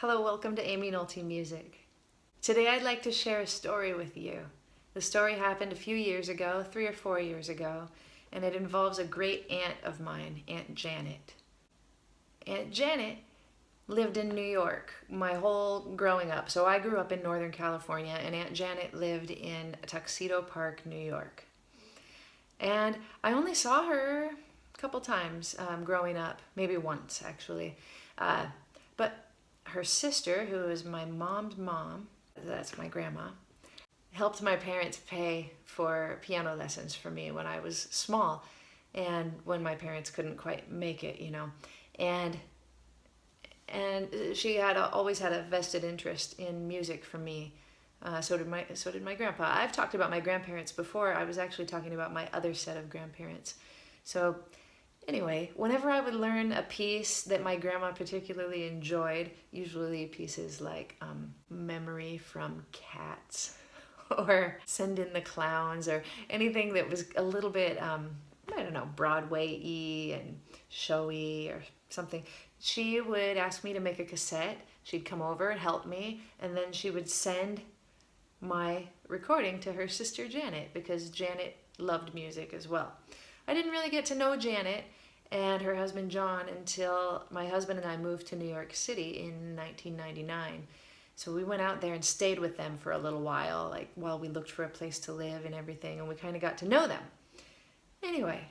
Hello, welcome to Aimee Nolte Music. Today I'd like to share a story with you. The story happened a few years ago, 3 or 4 years ago, and it involves a great aunt of mine, Aunt Janet. Aunt Janet lived in New York my whole growing up. So I grew up in Northern California, and Aunt Janet lived in Tuxedo Park, New York. And I only saw her a couple times growing up, maybe once actually. But her sister, who is my mom's mom, that's my grandma, helped my parents pay for piano lessons for me when I was small and when my parents couldn't quite make it, And she had always had a vested interest in music for me. So did my grandpa. I've talked about my grandparents before. I was actually talking about my other set of grandparents. So anyway, whenever I would learn a piece that my grandma particularly enjoyed, usually pieces like Memory from Cats or Send in the Clowns or anything that was a little bit, Broadway-y and showy or something, she would ask me to make a cassette. She'd come over and help me, and then she would send my recording to her sister Janet because Janet loved music as well. I didn't really get to know Janet and her husband John until my husband and I moved to New York City in 1999. So we went out there and stayed with them for a little while, while we looked for a place to live and everything, and we kind of got to know them. Anyway,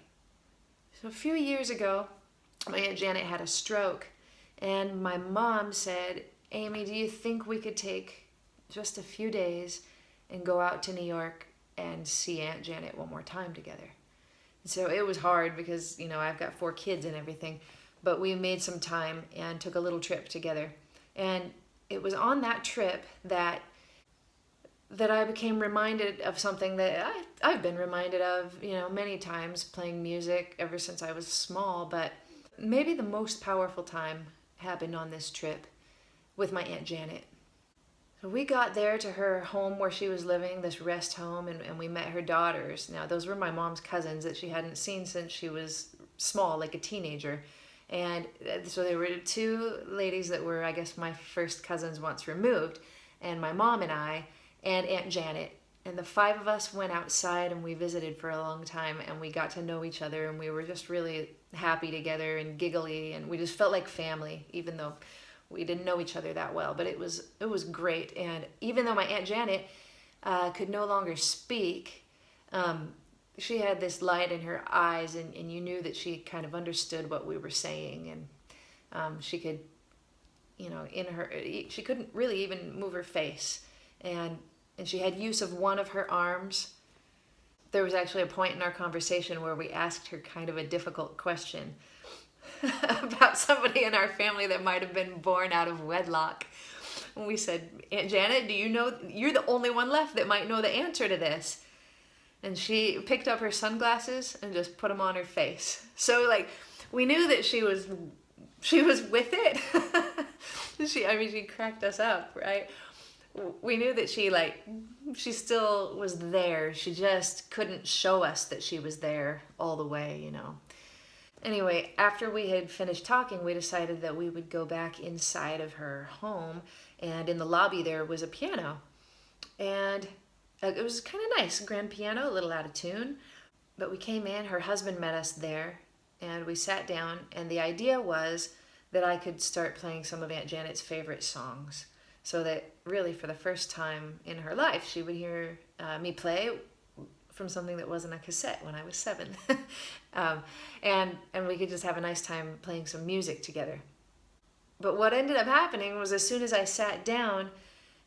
so a few years ago, my Aunt Janet had a stroke, and my mom said, "Amy, do you think we could take just a few days and go out to New York and see Aunt Janet one more time together?" So it was hard because, I've got 4 kids and everything, but we made some time and took a little trip together. And it was on that trip that I became reminded of something that I've been reminded of, many times playing music ever since I was small, but maybe the most powerful time happened on this trip with my Aunt Janet. So we got there to her home where she was living, this rest home, and we met her daughters. Now, those were my mom's cousins that she hadn't seen since she was small, like a teenager. And so there were 2 ladies that were, I guess, my first cousins once removed, and my mom and I, and Aunt Janet. And the 5 of us went outside and we visited for a long time, and we got to know each other, and we were just really happy together and giggly, and we just felt like family, even though we didn't know each other that well. But it was great. And even though my Aunt Janet could no longer speak, she had this light in her eyes, and you knew that she kind of understood what we were saying, and she could, she couldn't really even move her face, and she had use of one of her arms. There was actually a point in our conversation where we asked her kind of a difficult question about somebody in our family that might have been born out of wedlock. And we said, "Aunt Janet, do you know, you're the only one left that might know the answer to this?" And she picked up her sunglasses and just put them on her face. So we knew that she was with it. She cracked us up, right? We knew that she still was there. She just couldn't show us that she was there all the way, Anyway, after we had finished talking, we decided that we would go back inside of her home, and in the lobby there was a piano. And it was kind of nice, grand piano, a little out of tune. But we came in, her husband met us there, and we sat down, and the idea was that I could start playing some of Aunt Janet's favorite songs, so that really for the first time in her life, she would hear me play from something that wasn't a cassette when I was 7. And we could just have a nice time playing some music together. But what ended up happening was, as soon as I sat down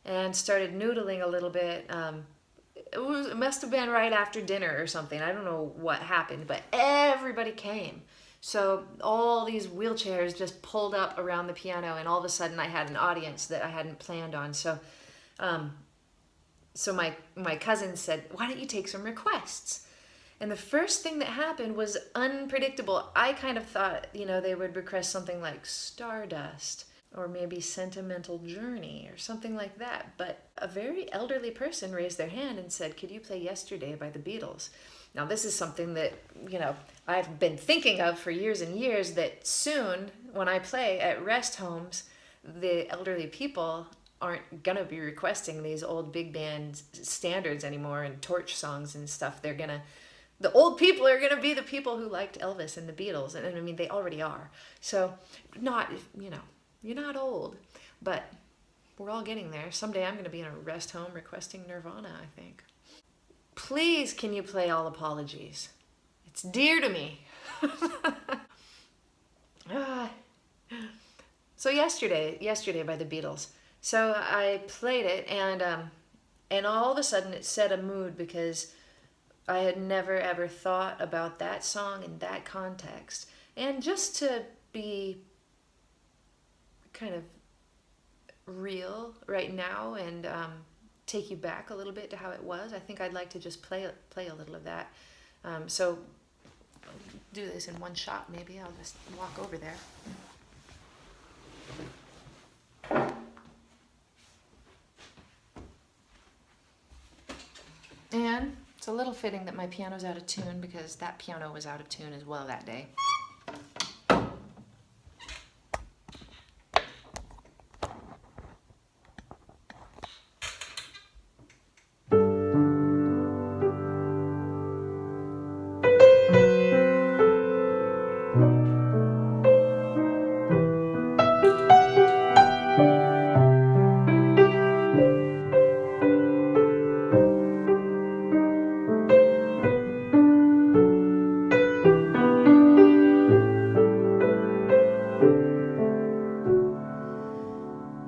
and started noodling a little bit, it must have been right after dinner or something. I don't know what happened, but everybody came. So all these wheelchairs just pulled up around the piano, and all of a sudden I had an audience that I hadn't planned on. So my cousin said, "Why don't you take some requests?" And the first thing that happened was unpredictable. I kind of thought, they would request something like Stardust or maybe Sentimental Journey or something like that. But a very elderly person raised their hand and said, "Could you play Yesterday by the Beatles?" Now, this is something that, I've been thinking of for years and years, that soon when I play at rest homes, the elderly people aren't gonna be requesting these old big band standards anymore and torch songs and stuff. The old people are gonna be the people who liked Elvis and the Beatles, and I mean they already are. So, not you're not old, but we're all getting there. Someday I'm gonna be in a rest home requesting Nirvana, I think. Please, can you play All Apologies? It's dear to me. Ah. So yesterday by the Beatles. So I played it, and all of a sudden it set a mood because I had never ever thought about that song in that context. And just to be kind of real right now and take you back a little bit to how it was, I think I'd like to just play a little of that. So I'll do this in one shot. Maybe I'll just walk over there. And it's a little fitting that my piano's out of tune because that piano was out of tune as well that day.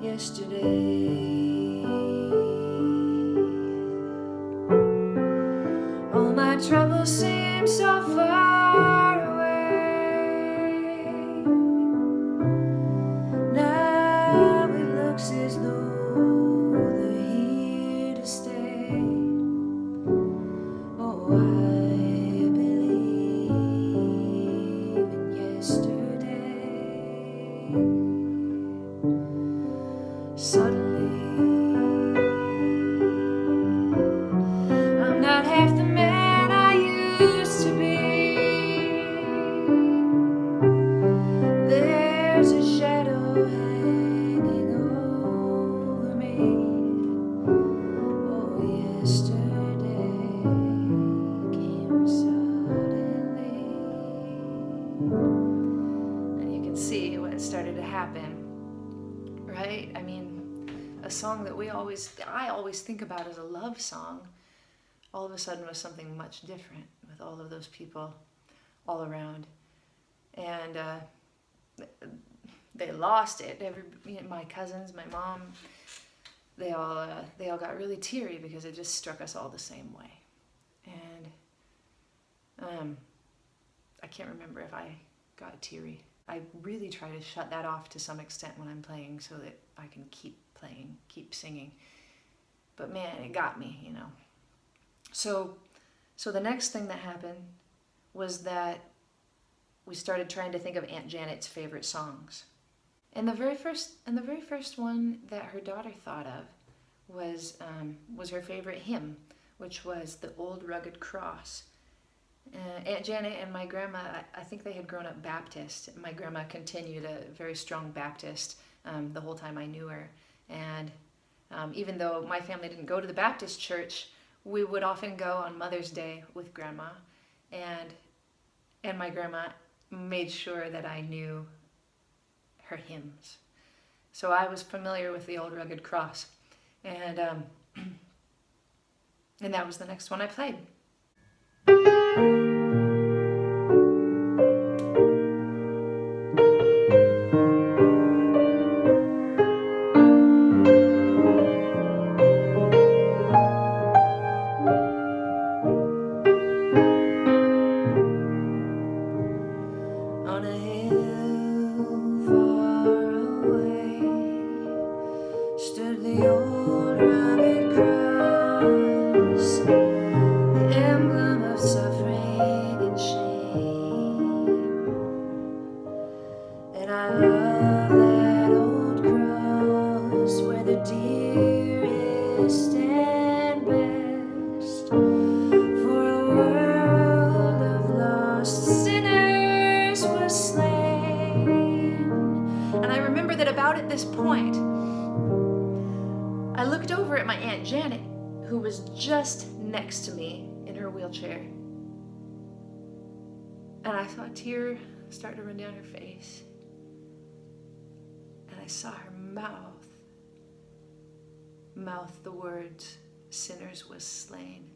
Yesterday, all my troubles seem so far away. Now it looks as though they're here to stay. Oh, I believe in yesterday. Suddenly, I'm not half the man I used to be. There's a shadow hanging over me. Oh, yesterday came suddenly. And you can see what started to happen. Right? I mean, a song that I always think about as a love song, all of a sudden was something much different with all of those people all around. And they lost it. My cousins, my mom, they all got really teary because it just struck us all the same way. And I can't remember if I got teary. I really try to shut that off to some extent when I'm playing so that I can keep playing, keep singing. But man, it got me, So the next thing that happened was that we started trying to think of Aunt Janet's favorite songs. And the very first one that her daughter thought of was her favorite hymn, which was The Old Rugged Cross. Aunt Janet and my grandma, I think they had grown up Baptist. My grandma continued a very strong Baptist the whole time I knew her. And even though my family didn't go to the Baptist church, we would often go on Mother's Day with Grandma. And my grandma made sure that I knew her hymns. So I was familiar with The Old Rugged Cross. And that was the next one I played. On a hill far away stood the old rugged cross, the emblem of suffering and shame. And I love that old cross where the dearest and best for a world of lost sinners was slain. And I remember that about at this point I looked over at my Aunt Janet, who was just next to me in her wheelchair. And I saw a tear start to run down her face. And I saw her mouth the words, "Sinners was slain."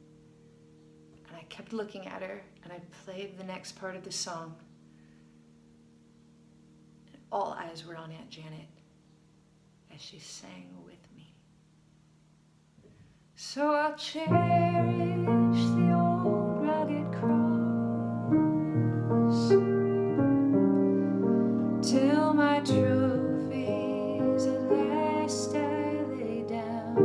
And I kept looking at her, and I played the next part of the song. And all eyes were on Aunt Janet as she sang with me. So I'll cherish the old rugged cross till my trophies at last I lay down.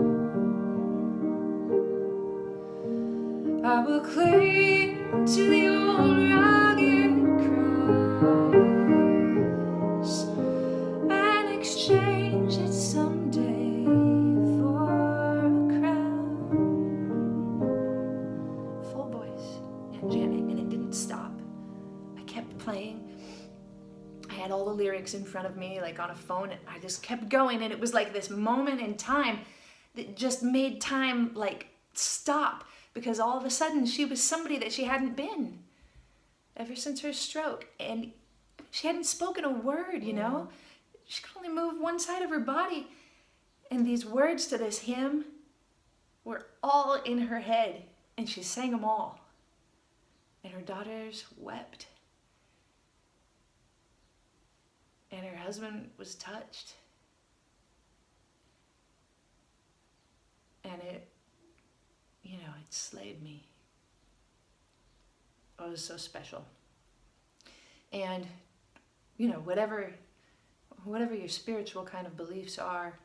I will cling to the old rugged cross and exchange it someday for a crown. Full voice, Aunt Janet, and it didn't stop. I kept playing. I had all the lyrics in front of me, like on a phone, and I just kept going, and it was like this moment in time that just made time like stop, because all of a sudden she was somebody that she hadn't been ever since her stroke, and she hadn't spoken a word, you know? She could only move one side of her body, and these words to this hymn were all in her head, and she sang them all, and her daughters wept. And her husband was touched. And it slayed me. Oh, it was so special. And, whatever your spiritual kind of beliefs are,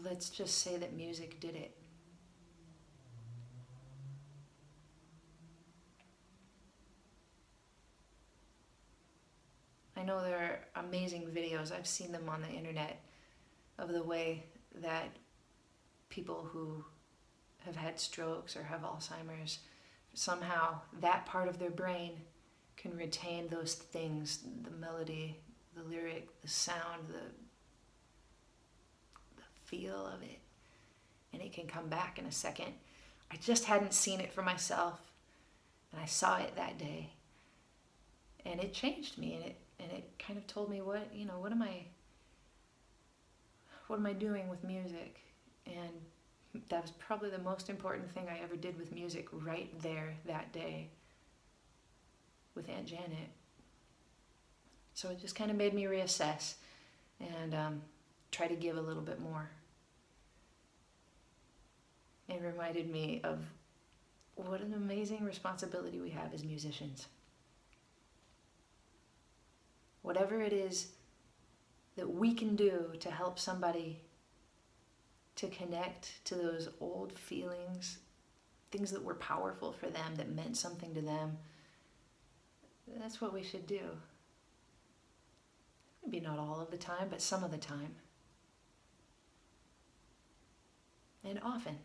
let's just say that music did it. I know there are amazing videos, I've seen them on the internet, of the way that people who have had strokes or have Alzheimer's, somehow that part of their brain can retain those things, the melody, the lyric, the sound, the feel of it, and it can come back in a second. I just hadn't seen it for myself, and I saw it that day, and it changed me, and it kind of told me what am I doing with music? And that was probably the most important thing I ever did with music, right there that day with Aunt Janet. So it just kind of made me reassess and try to give a little bit more. It reminded me of what an amazing responsibility we have as musicians. Whatever it is that we can do to help somebody to connect to those old feelings, things that were powerful for them, that meant something to them, that's what we should do. Maybe not all of the time, but some of the time. And often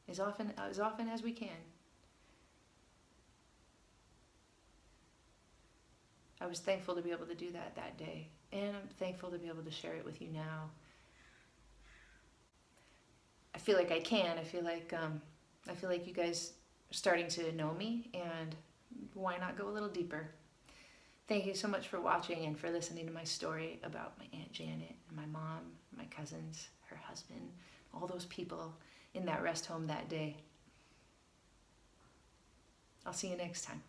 as often as we can. I was thankful to be able to do that day, and I'm thankful to be able to share it with you now. I feel like I can. I feel like you guys are starting to know me, and why not go a little deeper? Thank you so much for watching and for listening to my story about my Aunt Janet and my mom, my cousins, her husband, all those people in that rest home that day. I'll see you next time.